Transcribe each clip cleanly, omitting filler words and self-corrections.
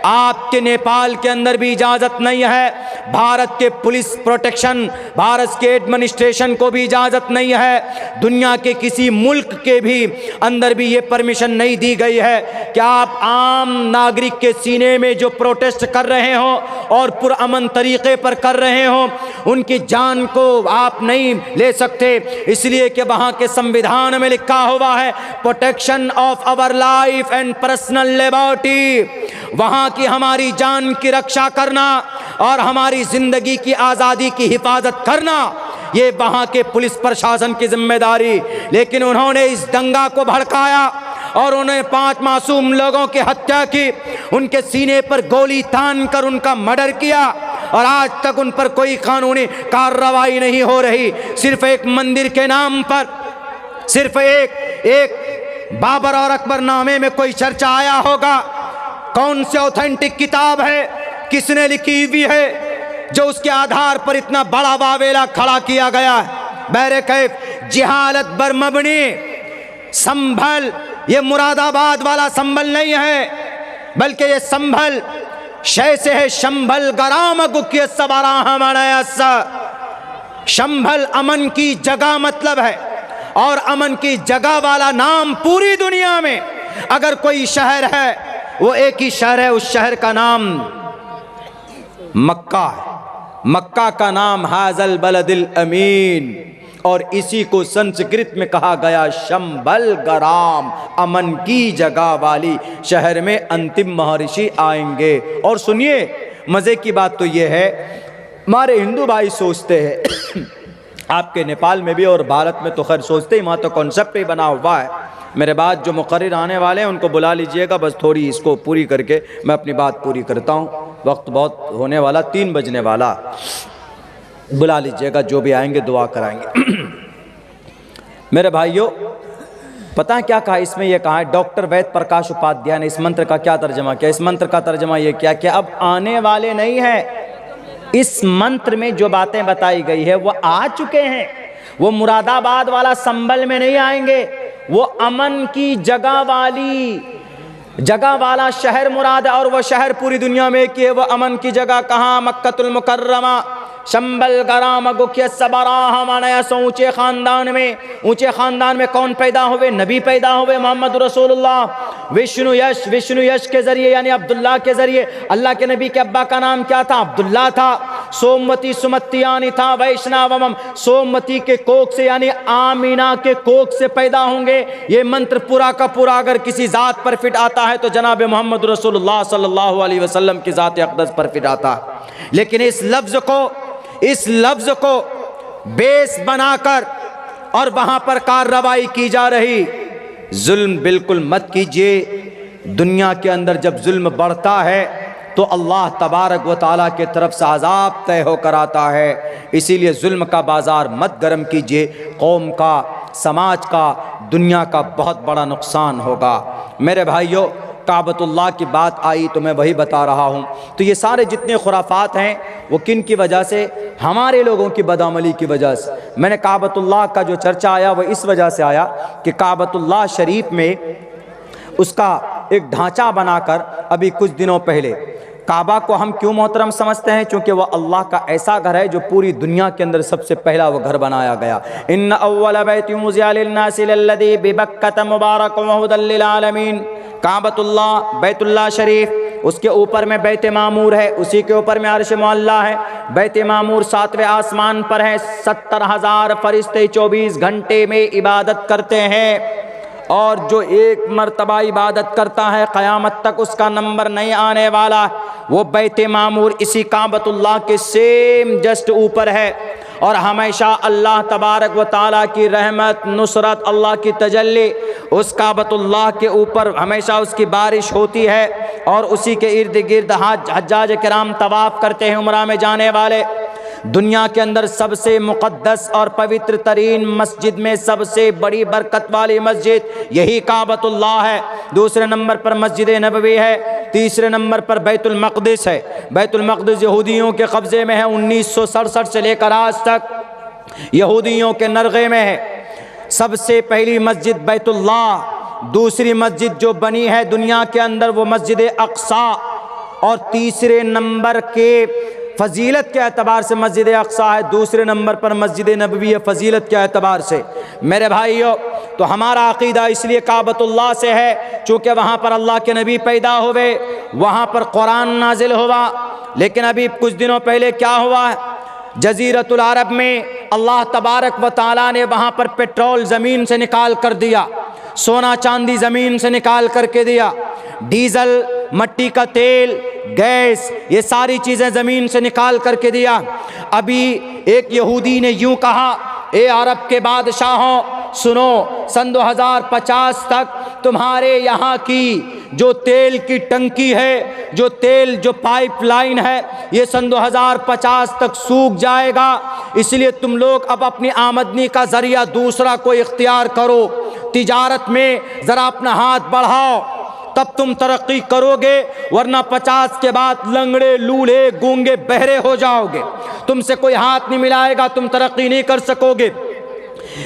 आपके नेपाल के अंदर भी इजाज़त नहीं है, भारत के पुलिस प्रोटेक्शन, भारत के एडमिनिस्ट्रेशन को भी इजाज़त नहीं है, दुनिया के किसी मुल्क के भी अंदर भी ये परमिशन नहीं दी गई है कि आप आम नागरिक के सीने में जो प्रोटेस्ट कर रहे हो और पुरअमन तरीक़े पर कर रहे हो, उनकी जान को आप नहीं ले सकते, इसलिए कि वहाँ के संविधान में लिखा हुआ है protection of our life and personal liberty. वहाँ की हमारी जान की रक्षा करना और हमारी ज़िंदगी की आज़ादी की हिफाजत करना, ये वहाँ के पुलिस प्रशासन की जिम्मेदारी। लेकिन उन्होंने इस दंगा को भड़काया और उन्हें 5 मासूम लोगों की हत्या की, उनके सीने पर गोली तान कर उनका मर्डर किया और आज तक उन पर कोई कानूनी कार्रवाई नहीं हो रही। सिर्फ एक मंदिर के नाम पर, सिर्फ एक बाबर और अकबर नामे में कोई चर्चा आया होगा। कौन से ऑथेंटिक किताब है, किसने लिखी हुई है जो उसके आधार पर इतना बड़ा वावेला खड़ा किया गया है? बहरकैफ जिहालत बर मबनी संभल, ये मुरादाबाद वाला संभल नहीं है, बल्कि ये संभल शय से है। शंभल गराम गुक्य सबराहमणयस, शंभल अमन की जगह मतलब है, और अमन की जगह वाला नाम पूरी दुनिया में अगर कोई शहर है वो एक ही शहर है, उस शहर का नाम मक्का है। मक्का का नाम हाजल बलदिल अमीन, और इसी को संस्कृत में कहा गया शंभल गराम, अमन की जगह वाली शहर में अंतिम महर्षि आएंगे। और सुनिए, मज़े की बात तो ये है, हमारे हिंदू भाई सोचते हैं आपके नेपाल में भी और भारत में तो खैर सोचते ही, वहाँ तो कॉन्सेप्ट ही बना हुआ है। मेरे बाद जो मुकर्रिर आने वाले हैं उनको बुला लीजिएगा, बस थोड़ी इसको पूरी करके मैं अपनी बात पूरी करता हूँ। वक्त बहुत होने वाला, 3 बजने वाला, बुला लीजिएगा जो भी आएंगे, दुआ कराएंगे। मेरे भाइयों, पता क्या कहा इसमें? यह कहा है डॉक्टर वेद प्रकाश उपाध्याय ने इस मंत्र का क्या तर्जमा किया। इस मंत्र का तर्जमा यह किया कि अब आने वाले नहीं है, इस मंत्र में जो बातें बताई गई है वो आ चुके हैं। वो मुरादाबाद वाला संभल में नहीं आएंगे, वो अमन की जगह वाला शहर मुराद है, और वो शहर पूरी दुनिया में एक ही है। वो अमन की जगह कहाँ? मक्कतुल मुकर्रमा, शंबल गराम गुख्य सबराह मानस। ऊंचे ख़ानदान में कौन पैदा हुए? नबी पैदा हुए, मोहम्मद रसूलुल्लाह। विष्णु यश के ज़रिए यानी अब्दुल्ला के ज़रिए। अल्लाह के नबी के अब्बा का नाम क्या था? अब्दुल्ला था। सोमवती सुमत्तियानी था वैष्णवम, सोमवती के कोख से यानी आमीना के कोख से पैदा होंगे। ये मंत्र पूरा का पूरा अगर किसी ज़ात पर फिट आता है तो जनाब मोहम्मद रसूलुल्लाह सल्लल्लाहु अलैहि वसल्लम की ज़ात अक़दस पर फिट आता है। लेकिन इस लफ्ज़ को बेस बनाकर और वहाँ पर कार्रवाई की जा रही। जुल्म बिल्कुल मत कीजिए। दुनिया के अंदर जब जुल्म बढ़ता है तो अल्लाह तबारक व तआला के तरफ से अज़ाब तय होकर आता है। इसीलिए जुल्म का बाज़ार मत गर्म कीजिए, कौम का, समाज का, दुनिया का बहुत बड़ा नुकसान होगा। मेरे भाइयों, काबतुल्लाह की बात आई तो मैं वही बता रहा हूँ। तो ये सारे जितने खुराफात हैं वो किन की वजह से? हमारे लोगों की बदअमली की वजह से। मैंने काबतुल्लाह का जो चर्चा आया वो इस वजह से आया कि काबतुल्लाह शरीफ में उसका एक ढांचा बनाकर अभी कुछ दिनों पहले, काबा को हम क्यों मोहतरम समझते हैं? क्योंकि वह अल्लाह का ऐसा घर है जो पूरी दुनिया के अंदर सबसे पहला वो घर बनाया गया। इन्न अव्वल बैतिन वुज़िअ लिन्नासि लल्लज़ी बिबक्कत मुबारकन व हुदल लिल आलमीन। काबतुल्लाह, बैतुल्लाह शरीफ, उसके ऊपर में बैत मामूर है, उसी के ऊपर में अर्श मुअल्ला है। बैत मामूर 7वें आसमान पर है। 70,000 फरिश्ते 24 घंटे में इबादत करते हैं, और जो एक मर्तबा इबादत करता है क़यामत तक उसका नंबर नहीं आने वाला। वो बैत मामूर इसी काबतुल्लाह के सेम जस्ट ऊपर है, और हमेशा अल्लाह तबारक व तआला की रहमत, नुसरत, अल्लाह की तजल्ली उस काबतुल्लाह के ऊपर हमेशा उसकी बारिश होती है। और उसी के इर्द गिर्द हज्जाज किराम तवाफ़ करते हैं, उम्रा में जाने वाले। दुनिया के अंदर सबसे मुक़द्दस और पवित्र तरीन मस्जिद में सबसे बड़ी बरकत वाली मस्जिद यही काबतुल्लाह है। दूसरे नंबर पर मस्जिद नबवी है, तीसरे नंबर पर बैतुल मक़दिस है। बैतुल मक़दिस यहूदियों के कब्ज़े में है, 1967 से लेकर आज तक यहूदियों के नरगे में है। सबसे पहली मस्जिद बैतुल्लाह। दूसरी मस्जिद जो बनी है दुनिया के अंदर वो मस्जिद अक़सा, और तीसरे नंबर के फजीलत के एतबार से मस्जिद अक्सा है, दूसरे नंबर पर मस्जिद नबवी है फजीलत के एतबार से। मेरे भाइयों, तो हमारा अकीदा इसलिए काबतुल्लाह से है चूँकि वहाँ पर अल्लाह के नबी पैदा हुए, वहाँ पर कुरान नाजिल हुआ। लेकिन अभी कुछ दिनों पहले क्या हुआ, जज़ीरतुल अरब में अल्लाह तबारक व तआला ने वहाँ पर पेट्रोल ज़मीन से निकाल कर दिया, सोना चांदी ज़मीन से निकाल करके दिया, डीज़ल, मट्टी का तेल, गैस, ये सारी चीज़ें ज़मीन से निकाल करके दिया। अभी एक यहूदी ने यूँ कहा, ए अरब के बादशाहों सुनो, सन 2050 तक तुम्हारे यहाँ की जो तेल की टंकी है, जो पाइपलाइन है, ये सन 2050 तक सूख जाएगा। इसलिए तुम लोग अब अपनी आमदनी का ज़रिया दूसरा कोई इख्तियार करो, तिजारत में ज़रा अपना हाथ बढ़ाओ, तब तुम तरक्की करोगे, वरना 50 के बाद लंगड़े, लूढ़े, गूंगे, बहरे हो जाओगे, तुमसे कोई हाथ नहीं मिलाएगा, तुम तरक्की नहीं कर सकोगे।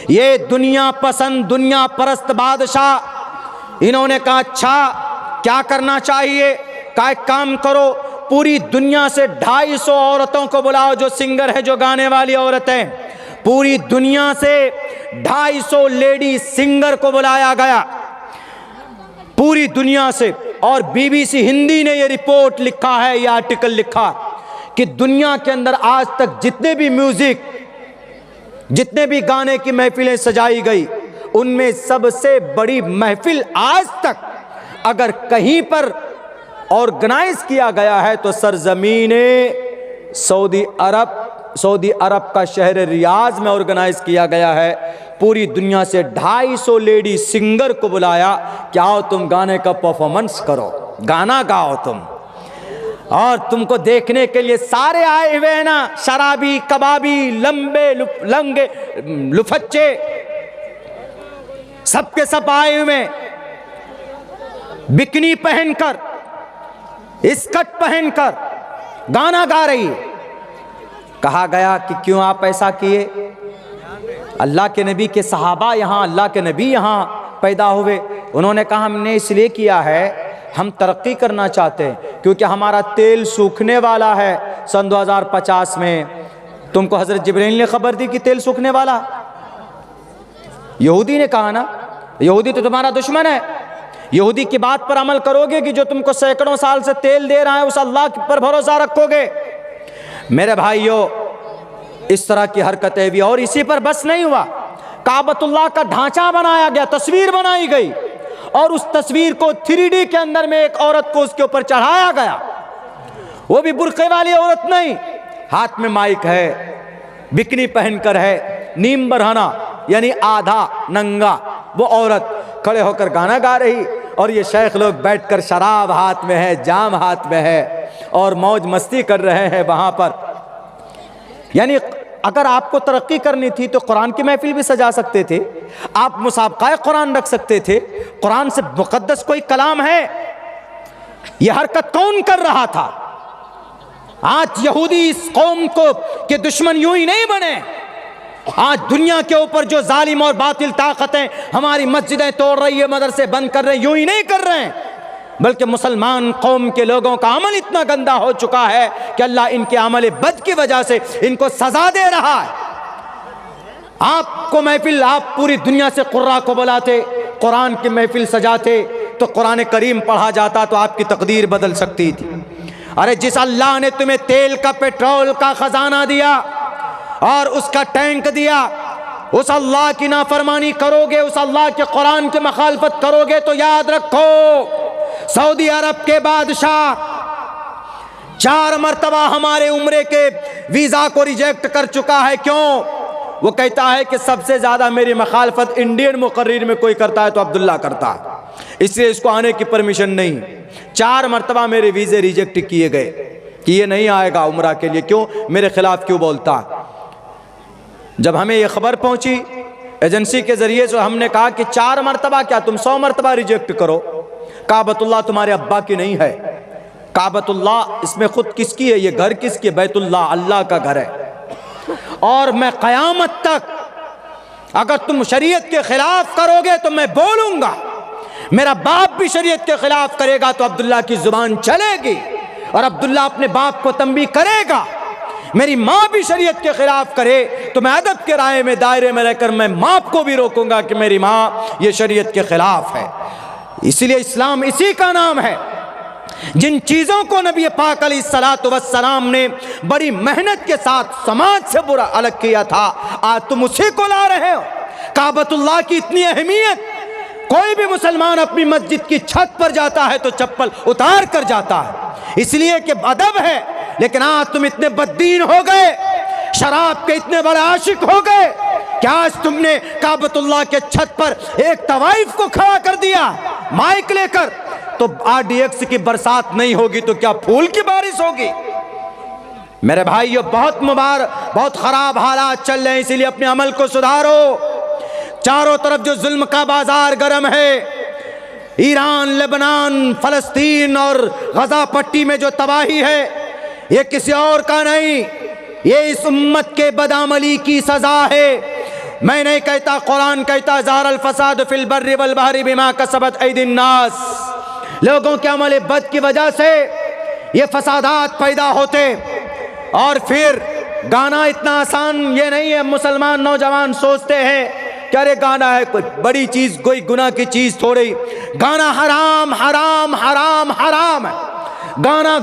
ये दुनिया पसंद, दुनिया परस्त बादशाह, इन्होंने कहा अच्छा क्या करना चाहिए, का एक काम करो, पूरी दुनिया से 250 औरतों को बुलाओ जो सिंगर है, जो गाने वाली औरतें, पूरी दुनिया से 250 लेडी सिंगर को बुलाया गया, पूरी दुनिया से। और बीबीसी हिंदी ने ये रिपोर्ट लिखा है, ये आर्टिकल लिखा कि दुनिया के अंदर आज तक जितने भी म्यूजिक, जितने भी गाने की महफिलें सजाई गई, उनमें सबसे बड़ी महफिल आज तक अगर कहीं पर ऑर्गेनाइज किया गया है तो सरजमीने सऊदी अरब का शहर रियाज में ऑर्गेनाइज किया गया है। पूरी दुनिया से 250 लेडी सिंगर को बुलाया कि आओ तुम गाने का परफॉर्मेंस करो, गाना गाओ तुम, और तुमको देखने के लिए सारे आए हुए हैं ना, शराबी, कबाबी, लंबे, लंगे, लुफच्चे, सबके सब आए हुए, बिकनी पहनकर, स्कर्ट पहनकर गाना गा रही है। कहा गया कि क्यों आप ऐसा किए, अल्लाह के नबी के सहाबा यहाँ, अल्लाह के नबी यहाँ पैदा हुए। उन्होंने कहा हमने इसलिए किया है, हम तरक्की करना चाहते हैं क्योंकि हमारा तेल सूखने वाला है सन 2050 में। तुमको हज़रत जिब्रील ने खबर दी कि तेल सूखने वाला। यहूदी ने कहा ना, यहूदी तो तुम्हारा दुश्मन है, यहूदी की बात पर अमल करोगे कि जो तुमको सैकड़ों साल से तेल दे रहा है, उस अल्लाह पर भरोसा रखोगे। मेरे भाइयों, इस तरह की हरकतें भी, और इसी पर बस नहीं हुआ, काबतुल्लाह का ढांचा बनाया गया, तस्वीर बनाई गई, और उस तस्वीर को 3D के अंदर में एक औरत को उसके ऊपर चढ़ाया गया, वो भी बुर्के वाली औरत नहीं, हाथ में माइक है, बिकनी पहनकर है, नीम बरहना यानी आधा नंगा वो औरत खड़े होकर गाना गा रही, और ये शेख लोग बैठकर शराब हाथ में है, जाम हाथ में है, और मौज मस्ती कर रहे हैं वहाँ पर। यानी अगर आपको तरक्की करनी थी तो कुरान की महफिल भी सजा सकते थे, आप मुसाबका कुरान रख सकते थे। कुरान से मुकद्दस कोई कलाम है? यह हरकत कौन कर रहा था? आज यहूदी इस कौम को के दुश्मन यूं ही नहीं बने। आज दुनिया के ऊपर जो जालिम और बातिल ताकतें हमारी मस्जिदें तोड़ रही है, मदरसे बंद कर रहे हैं, यूं ही नहीं कर रहे हैं, बल्कि मुसलमान कौम के लोगों का अमल इतना गंदा हो चुका है कि अल्लाह इनके अमल बद की वजह से इनको सजा दे रहा है। आपको महफिल, आप पूरी दुनिया से कुर्रा को बुलाते, कुरान की महफिल सजाते, तो कुरान करीम पढ़ा जाता तो आपकी तकदीर बदल सकती थी। अरे जिस अल्लाह ने तुम्हें तेल का, पेट्रोल का खजाना दिया और उसका टैंक दिया, उस अल्लाह की नाफरमानी करोगे, उस अल्लाह के कुरान की मुखालफत करोगे तो याद रखो, सऊदी अरब के बादशाह 4 मरतबा हमारे उम्रे के वीज़ा को रिजेक्ट कर चुका है। क्यों? वो कहता है कि सबसे ज़्यादा मेरी मुखालफत इंडियन मुकर्रिर में कोई करता है तो अब्दुल्ला करता है, इसलिए इसको आने की परमिशन नहीं। 4 मरतबा मेरे वीज़े रिजेक्ट किए गए कि ये नहीं आएगा उम्रा के लिए। क्यों? मेरे खिलाफ क्यों बोलता है। जब हमें ये खबर पहुंची एजेंसी के ज़रिए से, हमने कहा कि 4 मरतबा क्या, तुम 100 मरतबा रिजेक्ट करो, काबतुल्लाह तुम्हारे अब्बा की नहीं है। काबतुल्लाह इसमें खुद किसकी है? ये घर किसकी है? बैतुल्लाह, अल्लाह का घर है। और मैं क़यामत तक अगर तुम शरीयत के खिलाफ करोगे तो मैं बोलूंगा, मेरा बाप भी शरीयत के खिलाफ करेगा तो अब्दुल्ला की जुबान चलेगी। और अब्दुल्ला अपने बाप को तंबीह करेगा, मेरी माँ भी शरीयत के खिलाफ करे तो मैं अदब के राय में दायरे में रहकर मैं बाप को भी रोकूंगा कि मेरी माँ ये शरीयत के खिलाफ है। इसलिए इस्लाम इसी का नाम है। जिन चीज़ों को नबी पाक अलैहिस्सलातु वस्सलाम ने बड़ी मेहनत के साथ समाज से बुरा अलग किया था, आज तुम उसी को ला रहे हो। काबतुल्लाह की इतनी अहमियत, कोई भी मुसलमान अपनी मस्जिद की छत पर जाता है तो चप्पल उतार कर जाता है, इसलिए कि अदब है। लेकिन आज तुम इतने बददीन हो गए, शराब के इतने बड़े आशिक हो गए कि आज तुमने काबतुल्लाह के छत पर एक तवाइफ को खड़ा कर दिया माइक लेकर। तो RDX की बरसात नहीं होगी तो क्या फूल की बारिश होगी? मेरे भाइयों, बहुत खराब हालात चल रहे हैं, इसीलिए अपने अमल को सुधारो। चारों तरफ जो जुल्म का बाजार गर्म है, ईरान, लेबनान, फलस्तीन और गजा पट्टी में जो तबाही है, ये किसी और का नहीं, ये इस उम्मत के बदामली की सजा है। मैं नहीं कहता, कुरान कहता ज़हरल फसाद फिल बर्रि वल बहरि बिमा कसबत ऐदिन नास। लोगों के अमल बद की वजह से ये फसादात पैदा होते। और फिर गाना इतना आसान ये नहीं है। मुसलमान नौजवान सोचते हैं कि अरे गाना है कोई बड़ी चीज़, कोई गुनाह की चीज़ थोड़ी। गाना हराम हराम हराम हराम है।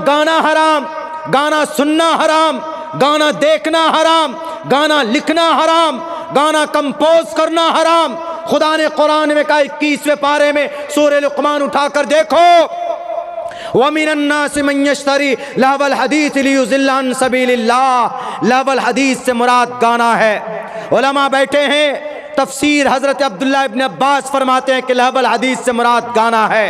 गाना हराम, गाना सुनना हराम, गाना देखना हराम, गाना लिखना हराम, गाना कंपोज करना हराम। खुदा ने कुरान में कहा 21वें पारे में सूरह लुक़मान उठाकर देखो, वमिनन नासि मन यश्तरी लहवल हदीस लियुज़िल्ल अन सबीलिल्लाह। लहवल हदीस से मुराद गाना है। उलमा बैठे हैं, तफसीर हज़रत अब्दुल्लाह इब्न अब्बास फरमाते हैं कि लहवल हदीस से मुराद गाना है।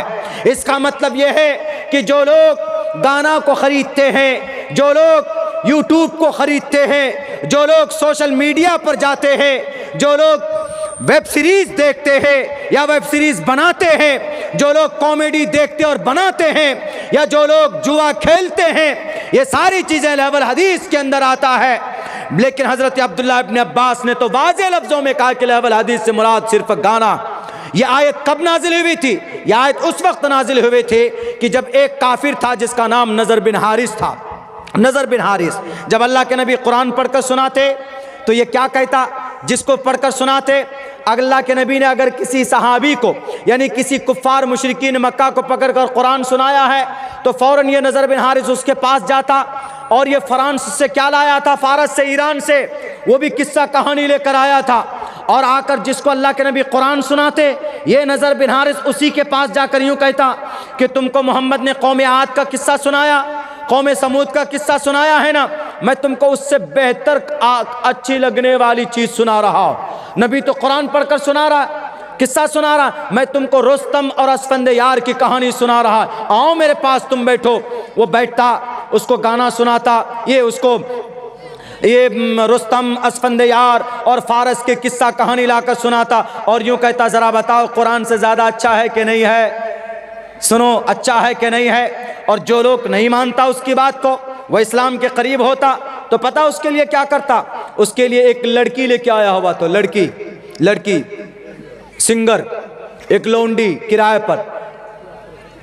इसका मतलब यह है कि जो लोग गाना को ख़रीदते हैं, जो लोग यूट्यूब को ख़रीदते हैं, जो लोग सोशल मीडिया पर जाते हैं, जो लोग वेब सीरीज़ देखते हैं या वेब सीरीज़ बनाते हैं, जो लोग कॉमेडी देखते और बनाते हैं, या जो लोग जुआ खेलते हैं, ये सारी चीज़ें लहवल हदीस के अंदर आता है। लेकिन हज़रत अब्दुल्लाह इब्न अब्बास ने तो वाज़ेह लफ्ज़ों में कहा कि लहवल हदीस से मुराद सिर्फ गाना। ये आयत कब नाजिल हुई थी? ये आयत उस वक्त नाजिल हुई थी कि जब एक काफिर था जिसका नाम नज़र बिन हारिस था। नज़र बिन हारिस जब अल्लाह के नबी कुरान पढ़कर सुनाते तो ये क्या कहता, जिसको पढ़कर सुनाते, अल्लाह के नबी ने अगर किसी सहाबी को यानी किसी कुफ्फार मुशरिकीन मक्का को पकड़कर कुरान सुनाया है तो फ़ौरन ये नज़र बिन हारिस उसके पास जाता और ये फ्रांस से क्या लाया था, फारस से, ईरान से, वो भी किस्सा कहानी लेकर आया था। और आकर जिसको अल्लाह के नबी कुरान सुनाते, ये नज़र बिन हारिस उसी के पास जाकर यूँ कहता कि तुमको मोहम्मद ने कौम आद का किस्सा सुनाया, कौम समूद का किस्सा सुनाया है ना, मैं तुमको उससे बेहतर अच्छी लगने वाली चीज़ सुना रहा हूँ। नबी तो कुरान पढ़कर सुना रहा, किस्सा सुना रहा, मैं तुमको रुस्तम और असफंद यार की कहानी सुना रहा, आओ मेरे पास तुम बैठो। वो बैठता, उसको गाना सुनाता, ये उसको ये रुस्तम, असफंद यार और फारस के किस्सा कहानी लाकर सुनाता और यूँ कहता ज़रा बताओ कुरान से ज़्यादा अच्छा है कि नहीं है, सुनो अच्छा है कि नहीं है। और जो लोग नहीं मानता उसकी बात को, वह इस्लाम के करीब होता तो पता उसके लिए क्या करता, उसके लिए एक लड़की लेके आया हुआ, तो लड़की सिंगर, एक लौंडी किराए पर।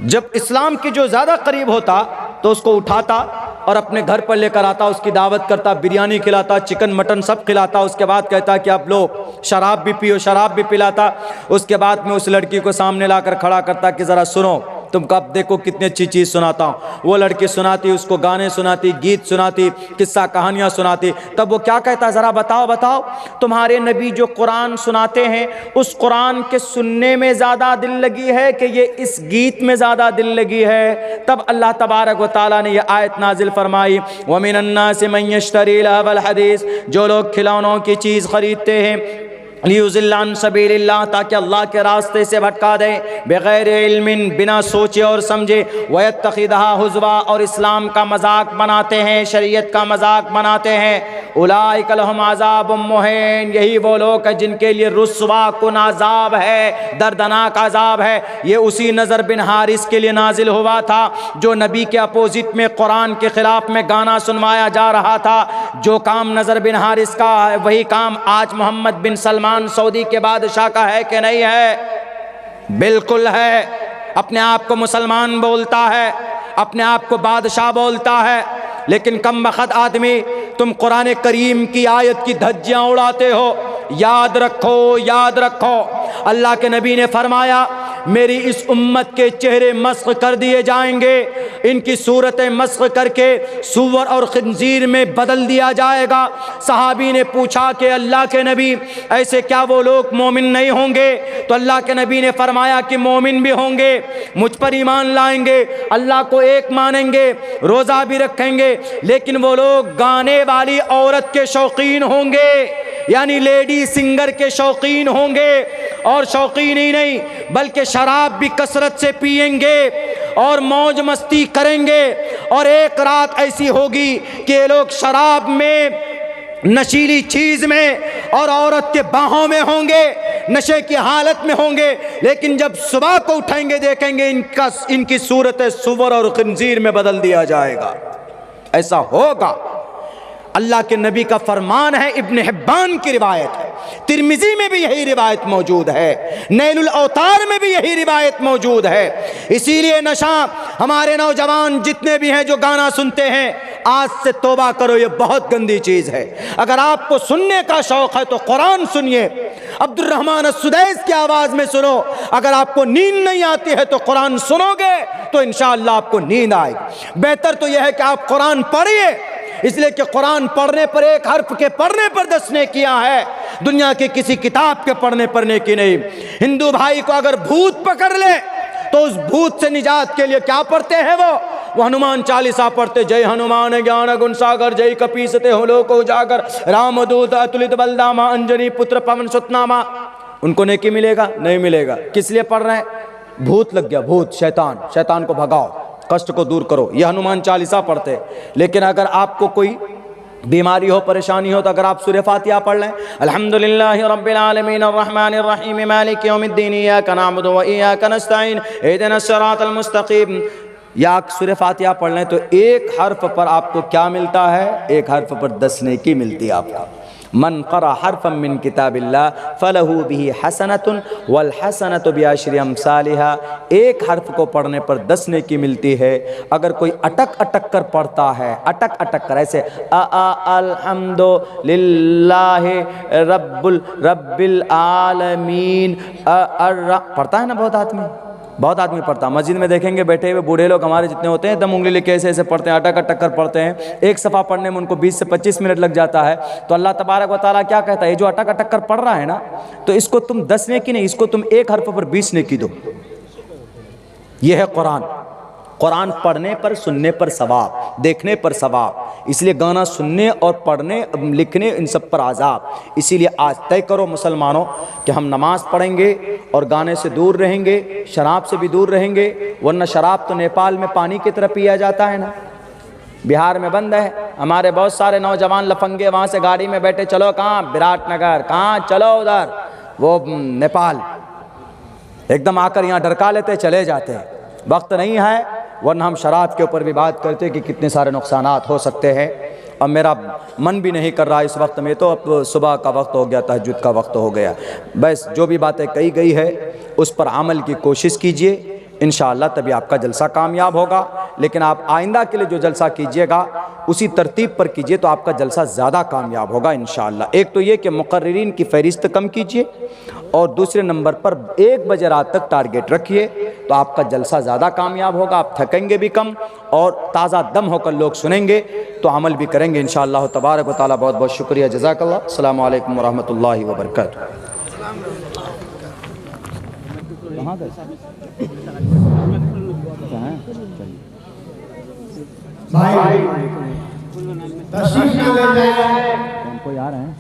जब इस्लाम की जो ज़्यादा करीब होता तो उसको उठाता और अपने घर पर लेकर आता, उसकी दावत करता, बिरयानी खिलाता, चिकन मटन सब खिलाता। उसके बाद कहता कि आप लोग शराब भी पियो, शराब भी पिलाता। उसके बाद में उस लड़की को सामने लाकर खड़ा करता कि ज़रा सुनो, तुमको अब देखो कितनी अच्छी चीज़ सुनाता हूँ। वो लड़की सुनाती, उसको गाने सुनाती, गीत सुनाती, किस्सा कहानियाँ सुनाती। तब वो क्या कहता, ज़रा बताओ तुम्हारे नबी जो कुरान सुनाते हैं उस कुरान के सुनने में ज़्यादा दिल लगी है कि ये इस गीत में ज़्यादा दिल लगी है? तब अल्लाह तबारक व तआला ने यह आयत नाजिल फरमाई, व मिनन नासि मन यश्तरी लहवल हदीस, जो लोग खिलौनों की चीज़ खरीदते हैं लियुज़िल्ल अन सबीलिल्लाह, ताकि अल्लाह के रास्ते से भटका दे, बग़ैर इल्मिन, बिना सोचे और समझे, वयत्तखिदहा हुज़वा, और इस्लाम का मजाक बनाते हैं, शरीयत का मजाक बनाते हैं। उलाइका लहुम अज़ाबुम मुहीन, यही वो लोग हैं जिनके लिए रुस्वा कुन अज़ाब है, दर्दनाक अज़ाब है। ये उसी नज़र बिन हारिस के लिए नाजिल हुआ था जो नबी के अपोजिट में कुरान के ख़िलाफ़ में गाना सुनवाया जा रहा था। जो काम नज़र बिन हारिस का है वही काम आज मोहम्मद बिन सलमान सऊदी के बादशाह का है कि नहीं है? बिल्कुल है। अपने आप को मुसलमान बोलता है, अपने आप को बादशाह बोलता है, लेकिन कम बख्त आदमी तुम कुरान करीम की आयत की धज्जियाँ उड़ाते हो। याद रखो, याद रखो, अल्लाह के नबी ने फरमाया मेरी इस उम्मत के चेहरे मस्ख कर दिए जाएंगे, इनकी सूरतें मस्ख करके सूअर और खिंजीर में बदल दिया जाएगा। सहाबी ने पूछा कि अल्लाह के नबी ऐसे क्या वो लोग मोमिन नहीं होंगे? तो अल्लाह के नबी ने फरमाया कि मोमिन भी होंगे, मुझ पर ईमान लाएंगे, अल्लाह को एक मानेंगे, रोज़ा भी रखेंगे, लेकिन वो लोग गाने वाली औरत के शौकीन होंगे, यानी लेडी सिंगर के शौकीन होंगे। और शौकीन ही नहीं बल्कि शराब भी कसरत से पिएंगे और मौज मस्ती करेंगे। और एक रात ऐसी होगी कि ये लोग शराब में, नशीली चीज में और औरत के बाहों में होंगे, नशे की हालत में होंगे, लेकिन जब सुबह को उठेंगे देखेंगे इनकी सूरत सुवर और खिंजीर में बदल दिया जाएगा। ऐसा होगा, अल्लाह के नबी का फरमान है। इब्न हिब्बान की रिवायत है, तिरमिजी में भी यही रिवायत मौजूद है, नैलुल औतार में भी यही रिवायत मौजूद है। इसीलिए नशा, हमारे नौजवान जितने भी हैं जो गाना सुनते हैं, आज से तौबा करो, ये बहुत गंदी चीज़ है। अगर आपको सुनने का शौक़ है तो कुरान सुनिए, अब्दुल रहमान अस्सुदैस की आवाज़ में सुनो। अगर आपको नींद नहीं आती है तो कुरान सुनोगे तो इंशाअल्लाह आपको नींद आएगी। बेहतर तो यह है कि आप कुरान पढ़िए, इसलिए कि कुरान पढ़ने पर, एक हर्फ के पढ़ने पर 10 नेकियां है, दुनिया के किसी किताब के पढ़ने पर नेकी नहीं। हिंदू भाई को अगर भूत पकड़ ले तो उस भूत से निजात के लिए क्या पढ़ते हैं? वो हनुमान चालीसा पढ़ते, जय हनुमान ज्ञान गुण सागर, जय कपीसते हो लोक उजागर, रामदूत अतुलित बलदामा, अंजनी पुत्र पवन सुतनामा। उनको नेकी मिलेगा? नहीं मिलेगा। किस लिए पढ़ रहे हैं? भूत लग गया, भूत, शैतान, शैतान को भगाओ, कष्ट को दूर करो, यह हनुमान चालीसा पढ़ते। लेकिन अगर आपको कोई बीमारी हो, परेशानी हो, तो अगर आप सूरह फातिहा पढ़ लें, अल्हम्दुलिल्लाहि रब्बिल आलमीन अर्रहमानिर रहीम मालिकि यौमिद्दीन इय्याका नअबुदु व इय्याका नस्तईन इहदिनस सिरातल मुस्तकीम, या सूरह फातिहा पढ़ लें तो एक हर्फ पर आपको क्या मिलता है? एक हर्फ पर 10 नेकी मिलती है आपको। मन क़रा हरफ़म मिन किताबिल्लाह फ़लहू बिही हसनतुन वल हसनतु बिअशरि अम्सालिहा। एक हर्फ को पढ़ने पर 10 नेकी मिलती है। अगर कोई अटक अटक कर पढ़ता है, अटक अटक कर, ऐसे अल्हम्दुलिल्लाहि रब्बिल आलमीन पढ़ता है ना, बहुत आदमी पढ़ता है। मस्जिद में देखेंगे बैठे हुए बूढ़े लोग हमारे जितने होते हैं, दम उंगली लेके ऐसे ऐसे पढ़ते हैं, अटक अटक कर पढ़ते हैं। एक सफ़ा पढ़ने में उनको 20 से 25 मिनट लग जाता है। तो अल्लाह तबारक व तआला क्या कहता है? ये जो अटक अटक कर पढ़ रहा है ना, तो इसको तुम 10 नेकी नहीं, इसको तुम एक हर्फ पर 20 नेकी दो। यह है कुरान। कुरान पढ़ने पर, सुनने पर सवाब, देखने पर सवाब। इसलिए गाना सुनने और पढ़ने, लिखने, इन सब पर आज़ाब। इसीलिए आज तय करो मुसलमानों कि हम नमाज पढ़ेंगे और गाने से दूर रहेंगे, शराब से भी दूर रहेंगे। वरना शराब तो नेपाल में पानी की तरह पिया जाता है ना, बिहार में बंद है। हमारे बहुत सारे नौजवान लफंगे वहाँ से गाड़ी में बैठे, चलो कहाँ? विराटनगर। कहाँ? चलो उधर, वो नेपाल। एकदम आकर यहाँ डरका लेते, चले जाते हैं। वक्त नहीं है, वरना हम शराब के ऊपर भी बात करते कि कितने सारे नुकसानात हो सकते हैं। अब मेरा मन भी नहीं कर रहा इस वक्त में, तो अब सुबह का वक्त हो गया, तहज्जुद का वक्त हो गया। बस जो भी बातें कही गई है उस पर अमल की कोशिश कीजिए, इंशाअल्लाह तभी आपका जलसा कामयाब होगा। लेकिन आप आइंदा के लिए जो जलसा कीजिएगा उसी तरतीब पर कीजिए तो आपका जलसा ज़्यादा कामयाब होगा इंशाअल्लाह। एक तो ये कि मुक़र्रिरीन की फ़हरिस्त कम कीजिए, और दूसरे नंबर पर 1 बजे रात तक टारगेट रखिए तो आपका जलसा ज़्यादा कामयाब होगा। आप थकेंगे भी कम और ताज़ा दम होकर लोग सुनेंगे तो अमल भी करेंगे इंशाअल्लाह तबारक व तआला। बहुत बहुत शुक्रिया, जज़ाकल्लाह। अस्सलामु अलैकुम व रहमतुल्लाहि व बरकातुहू। भाई तशरीफ ले जाए, कोई आ रहे हैं।